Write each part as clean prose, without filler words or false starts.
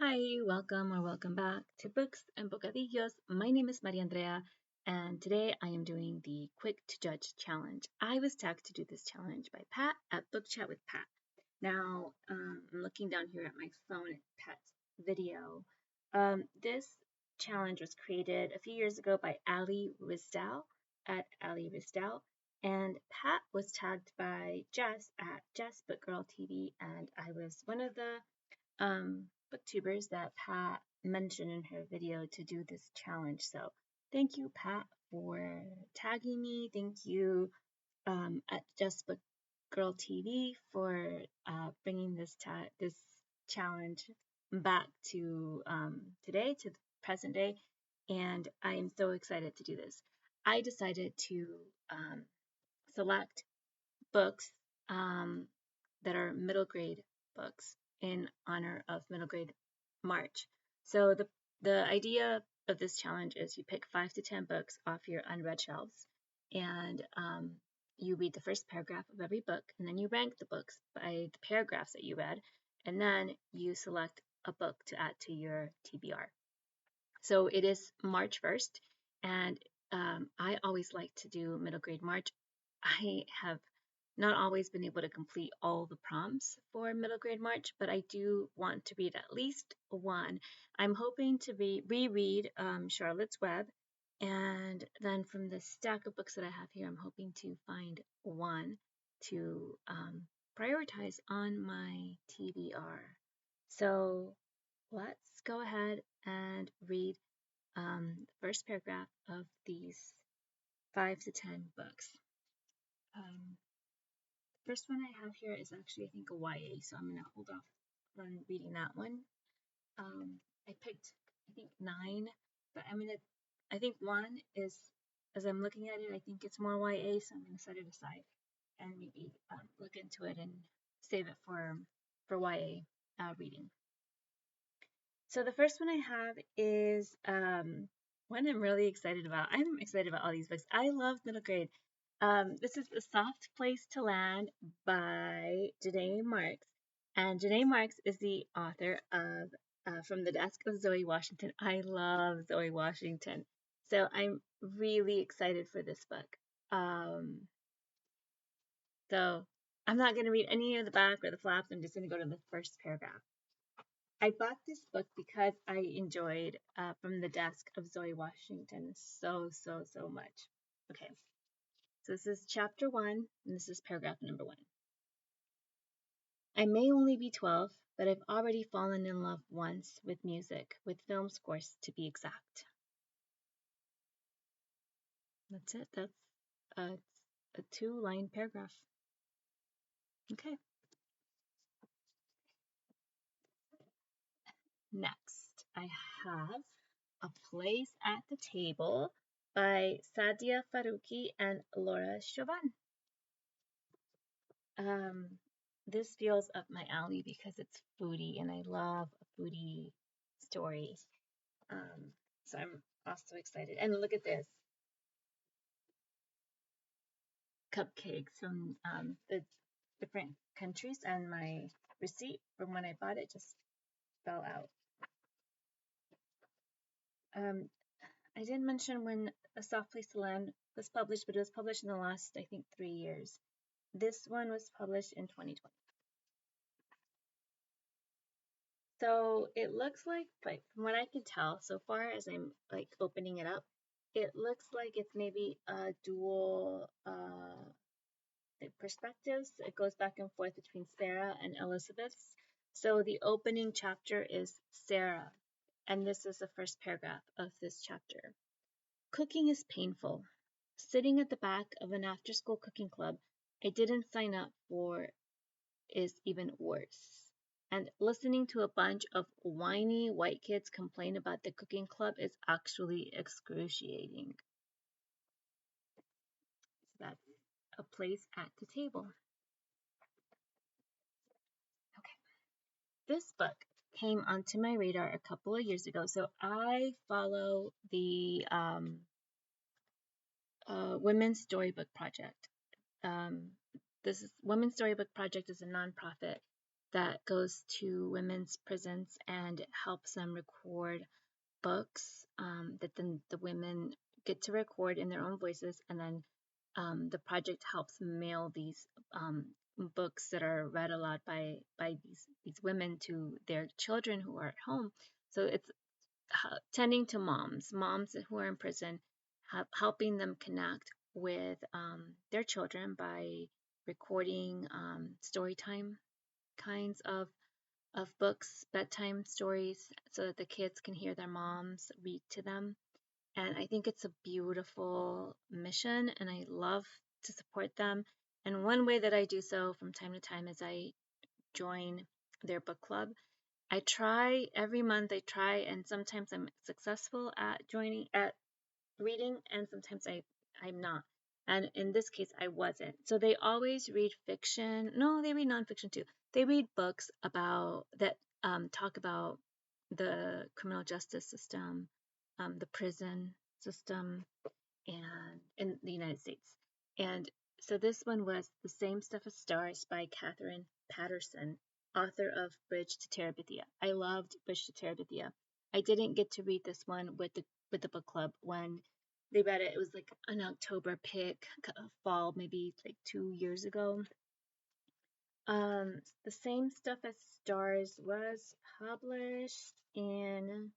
Hi, welcome or welcome back to Books and Bocadillos. My name is Mariandrea, and today I am doing the Quick to Judge challenge. I was tagged to do this challenge by Pat at Book Chat with Pat. Now, I'm looking down here at my phone at Pat's video. This challenge was created a few years ago by Ali Rizdow at Ali Rizdow, and Pat was tagged by Jess at Jess Book Girl TV, and I was one of the booktubers that Pat mentioned in her video to do this challenge. So thank you, Pat, for tagging me. Thank you at Just Book Girl TV for bringing this challenge back to today, to the present day. And I am so excited to do this. I decided to select books that are middle grade books in honor of Middlegrade March. So the idea of this challenge is you pick 5 to 10 books off your unread shelves, and you read the first paragraph of every book, and then you rank the books by the paragraphs that you read, and then you select a book to add to your TBR. So it is March 1st, and I always like to do Middlegrade March. I have not always been able to complete all the prompts for Middlegrade March, but I do want to read at least one. I'm hoping to reread Charlotte's Web, and then from the stack of books that I have here, I'm hoping to find one to prioritize on my TBR. So let's go ahead and read the first paragraph of these 5 to 10 books. First one I have here is actually, I think, a YA, so I'm going to hold off on reading that one. I picked, I think, 9, but I think one is, as I'm looking at it, I think it's more YA, so I'm going to set it aside and maybe look into it and save it for YA reading. So the first one I have is one I'm really excited about. I'm excited about all these books. I love middle grade. This is A Soft Place to Land by Janae Marks. And Janae Marks is the author of From the Desk of Zoe Washington. I love Zoe Washington. So I'm really excited for this book. So I'm not going to read any of the back or the flaps. I'm just going to go to the first paragraph. I bought this book because I enjoyed From the Desk of Zoe Washington so much. Okay, so this is chapter 1, and this is paragraph number 1. I may only be 12, but I've already fallen in love once with music, with film scores to be exact. That's it. That's a 2-line paragraph. Okay. Next, I have A Place at the Table by Sadia Faruqi and Laura Chauvin. This feels up my alley because it's foodie, and I love a foodie story. So I'm also excited. And look at this. Cupcakes from the different countries, and my receipt from when I bought it just fell out. I didn't mention when A Soft Place to Land was published, but it was published in the last, I think, 3 years. This one was published in 2020. So it looks like from what I can tell so far as I'm like opening it up, it looks like it's maybe a dual perspectives. It goes back and forth between Sarah and Elizabeth. So the opening chapter is Sarah, and this is the first paragraph of this chapter. Cooking is painful. Sitting at the back of an after-school cooking club I didn't sign up for is even worse. And listening to a bunch of whiny white kids complain about the cooking club is actually excruciating. So that's A Place at the Table. Okay. This book came onto my radar a couple of years ago. So I follow the Women's Storybook Project. This is Women's Storybook Project is a nonprofit, that goes to women's prisons and helps them record books that then the women get to record in their own voices, and then the project helps mail these books that are read aloud by these women to their children who are at home. So it's tending to moms who are in prison, helping them connect with their children by recording story time kinds of books, bedtime stories, so that the kids can hear their moms read to them. And I think it's a beautiful mission, and I love to support them. And one way that I do so from time to time is I join their book club. I try every month, and sometimes I'm successful at reading, and sometimes I'm not. And in this case, I wasn't. So they always read fiction. No, they read nonfiction too. They read books about that talk about the criminal justice system, the prison system, and in the United States. And so this one was The Same Stuff as Stars by Catherine Patterson, author of Bridge to Terabithia. I loved Bridge to Terabithia. I didn't get to read this one with the book club when they read it. It was like an October pick, fall, maybe like 2 years ago. The Same Stuff as Stars was published in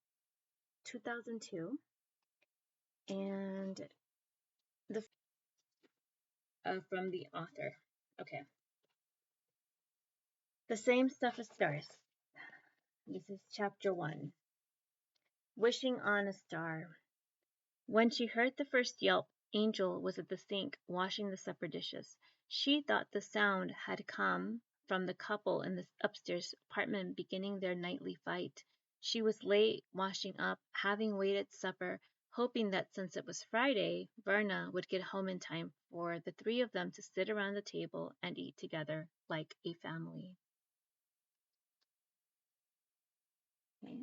2002, and the from the author. Okay. The Same Stuff as Stars. This is chapter 1. Wishing on a Star. When she heard the first yelp, Angel was at the sink washing the supper dishes. She thought the sound had come from the couple in the upstairs apartment beginning their nightly fight. She was late washing up, having waited supper, hoping that since it was Friday, Verna would get home in time for the three of them to sit around the table and eat together like a family. Okay.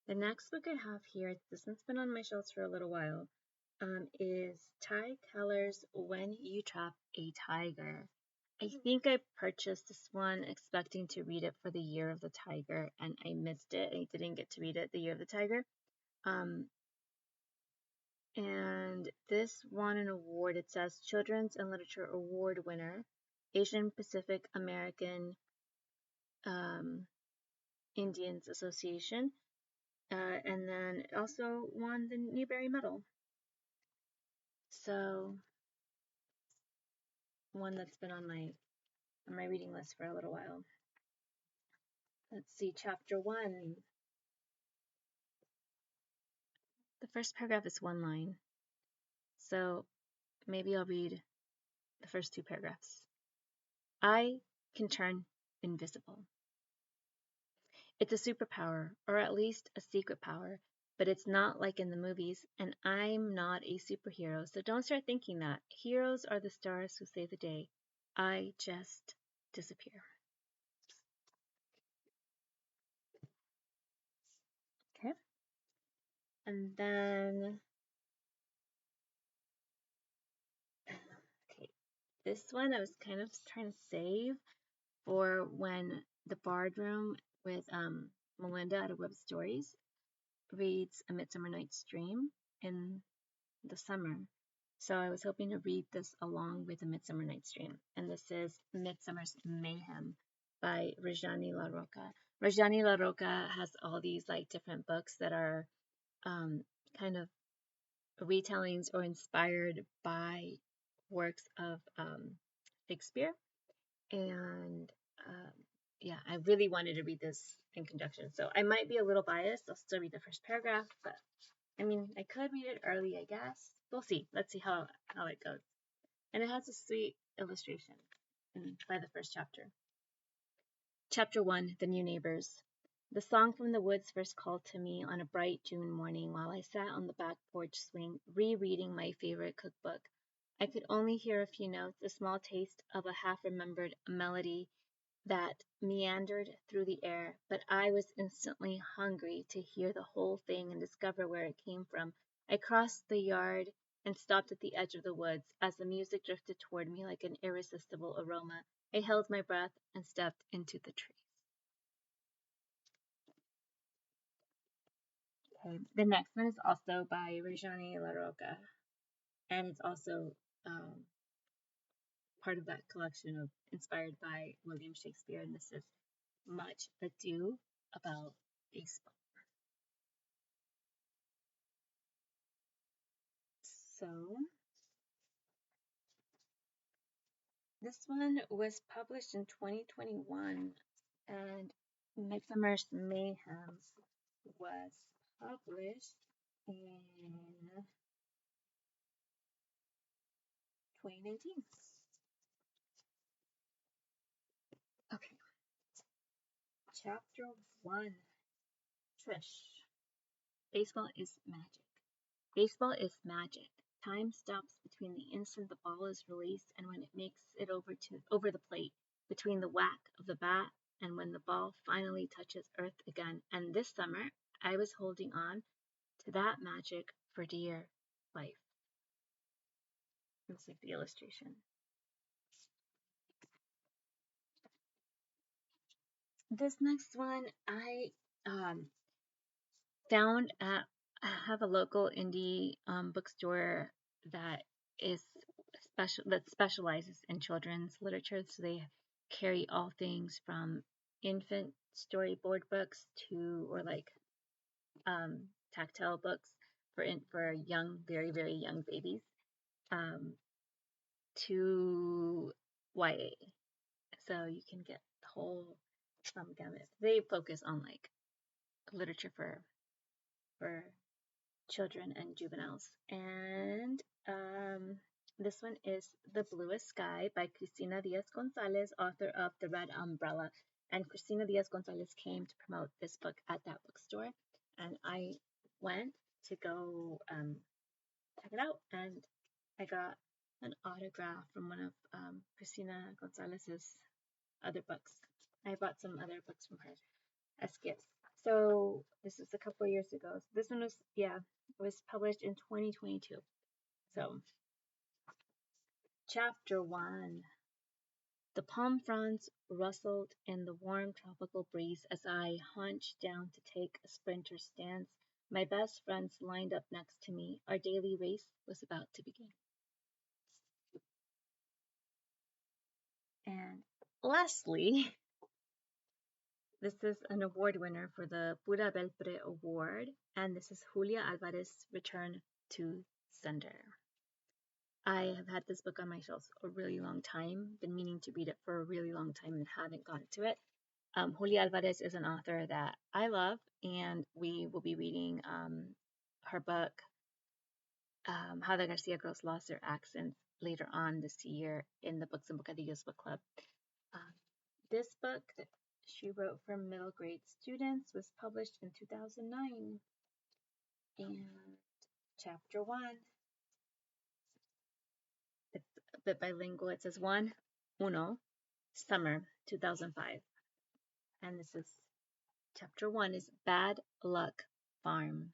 The next book I have here, this one's been on my shelves for a little while, is Ty Keller's When You Trap a Tiger. I think I purchased this one expecting to read it for the Year of the Tiger, and I missed it. I didn't get to read it the Year of the Tiger. And this won an award. It says Children's and Literature Award winner, Asian Pacific American Indians Association. And then it also won the Newbery Medal. So one that's been on my reading list for a little while. Let's see, chapter 1. The first paragraph is one line. So maybe I'll read the first 2 paragraphs. I can turn invisible. It's a superpower, or at least a secret power, but it's not like in the movies, and I'm not a superhero, so don't start thinking that. Heroes are the stars who save the day. I just disappear. Okay. And then, okay, this one I was kind of trying to save for when the Bard Room with Melinda at Web Stories reads A Midsummer Night's Dream in the summer. So I was hoping to read this along with A Midsummer Night's Dream. And this is Midsummer's Mayhem by Rajani La Roca. Rajani La Roca has all these like different books that are kind of retellings or inspired by works of Shakespeare. And yeah, I really wanted to read this in conjunction. So I might be a little biased. I'll still read the first paragraph, but I mean, I could read it early, I guess. We'll see. Let's see how it goes. And it has a sweet illustration by the first chapter. Chapter 1, The New Neighbors. The song from the woods first called to me on a bright June morning while I sat on the back porch swing, rereading my favorite cookbook. I could only hear a few notes, a small taste of a half-remembered melody that meandered through the air, but I was instantly hungry to hear the whole thing and discover where it came from. I crossed the yard and stopped at the edge of the woods as the music drifted toward me like an irresistible aroma. I held my breath and stepped into the trees. Okay. The next one is also by Rejane La Roca, and it's also um, part of that collection of inspired by William Shakespeare, and this is Much Ado About Baseball. So this one was published in 2021, and Midsummer's Mayhem was published in 2019. Okay, chapter 1. Trish. Baseball is magic. Baseball is magic. Time stops between the instant the ball is released and when it makes it over the plate, between the whack of the bat and when the ball finally touches earth again. And this summer, I was holding on to that magic for dear life. It's like the illustration. This next one I found at I have a local indie bookstore that is that specializes in children's literature. So they carry all things from infant storyboard books to or like tactile books for young, very very young babies um, to YA. So you can get the whole gamut. They focus on like literature for children and juveniles. And this one is The Bluest Sky by Cristina Diaz Gonzalez, author of The Red Umbrella. And Cristina Diaz Gonzalez came to promote this book at that bookstore. And I went to go check it out. And I got an autograph from one of Cristina Gonzalez's other books. I bought some other books from her as gifts. So this was a couple of years ago. So this one was published in 2022. So chapter 1. The palm fronds rustled in the warm tropical breeze as I hunched down to take a sprinter's stance. My best friends lined up next to me. Our daily race was about to begin. And lastly, this is an award winner for the Pura Belpre Award, and this is Julia Alvarez's Return to Sender. I have had this book on my shelves a really long time, been meaning to read it for a really long time and haven't gotten to it. Julia Alvarez is an author that I love, and we will be reading her book, How the Garcia Girls Lost Their Accents, later on this year in the Books and Bocadillos book club. This book that she wrote for middle grade students was published in 2009. And chapter 1, it's a bit bilingual. It says uno, summer 2005. And this is chapter 1 is Bad Luck Farm.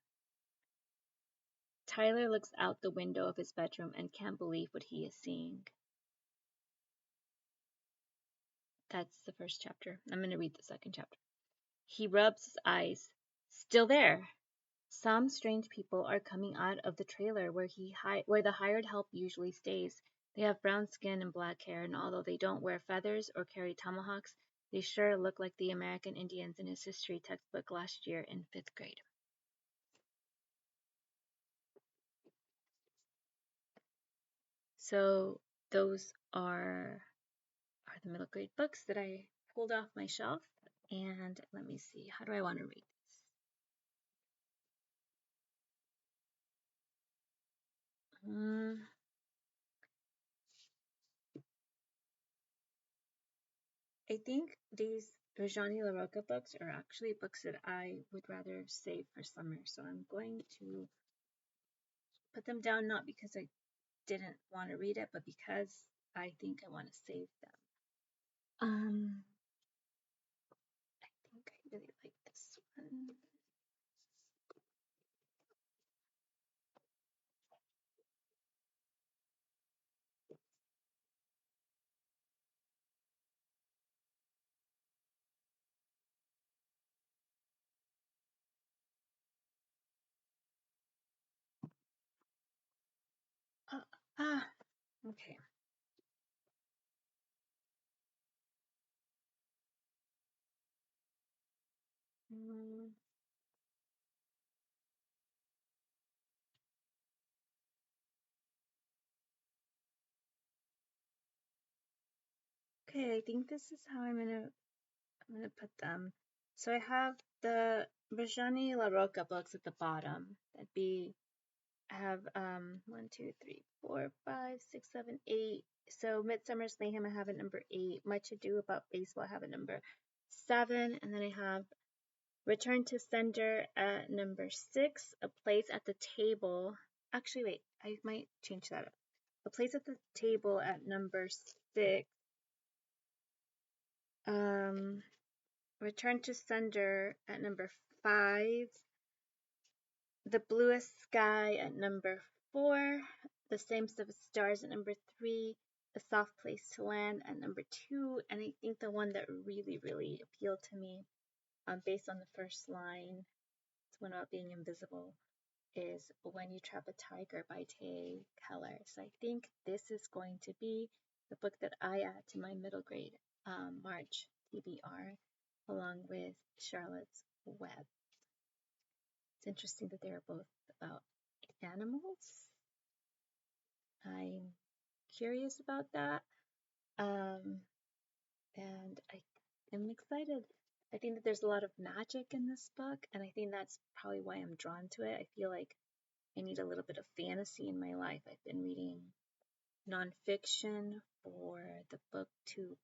Tyler looks out the window of his bedroom and can't believe what he is seeing. That's the first chapter. I'm going to read the second chapter. He rubs his eyes. Still there. Some strange people are coming out of the trailer where the hired help usually stays. They have brown skin and black hair, and although they don't wear feathers or carry tomahawks, they sure look like the American Indians in his history textbook last year in 5th grade. So those are the middle grade books that I pulled off my shelf. And let me see, how do I want to read this? I think these Rajani LaRocca books are actually books that I would rather save for summer. So I'm going to put them down not because I didn't want to read it, but because I think I want to save them. I think I really like this one. Okay. Okay, I think this is how I'm gonna put them. So I have the Rajani La Roca books at the bottom. That'd be I have 1, 2, 3, 4, 5, 6, 7, 8. So Midsummer's Mayhem I have at number 8. Much Ado About Baseball I have at number 7, and then I have Return to Sender at number 6. A Place at the Table. Actually, wait, I might change that up. A Place at the Table at number 6. Return to Sender at number 5. The Bluest Sky at number 4. The Same Stuff as Stars at number 3. A Soft Place to Land at number 2. And I think the one that really, really appealed to me, based on the first line, it's one about being invisible, is When You Trap a Tiger by Tay Keller. So I think this is going to be the book that I add to my middle grade March TBR, along with Charlotte's Web. It's interesting that they are both about animals. I'm curious about that. And I am excited. I think that there's a lot of magic in this book, and I think that's probably why I'm drawn to it. I feel like I need a little bit of fantasy in my life. I've been reading nonfiction for the book to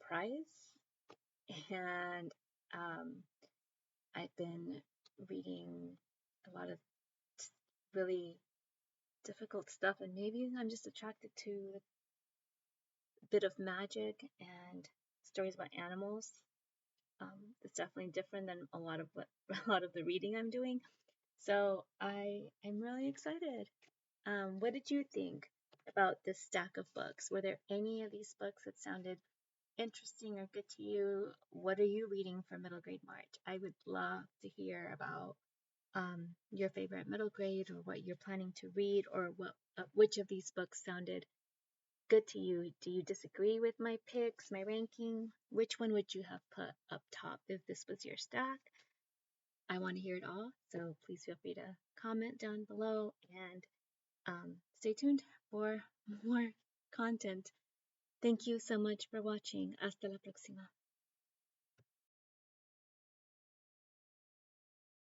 prize, and I've been reading a lot of really difficult stuff, and maybe I'm just attracted to a bit of magic and stories about animals. It's definitely different than a lot of a lot of the reading I'm doing. So I'm really excited. What did you think about this stack of books? Were there any of these books that sounded interesting or good to you? What are you reading for middle grade March? I would love to hear about your favorite middle grade, or what you're planning to read, or which of these books sounded good to you. Do you disagree with my picks, my ranking? Which one would you have put up top if this was your stack? I want to hear it all, so please feel free to comment down below, and stay tuned for more content. Thank you so much for watching. Hasta la próxima.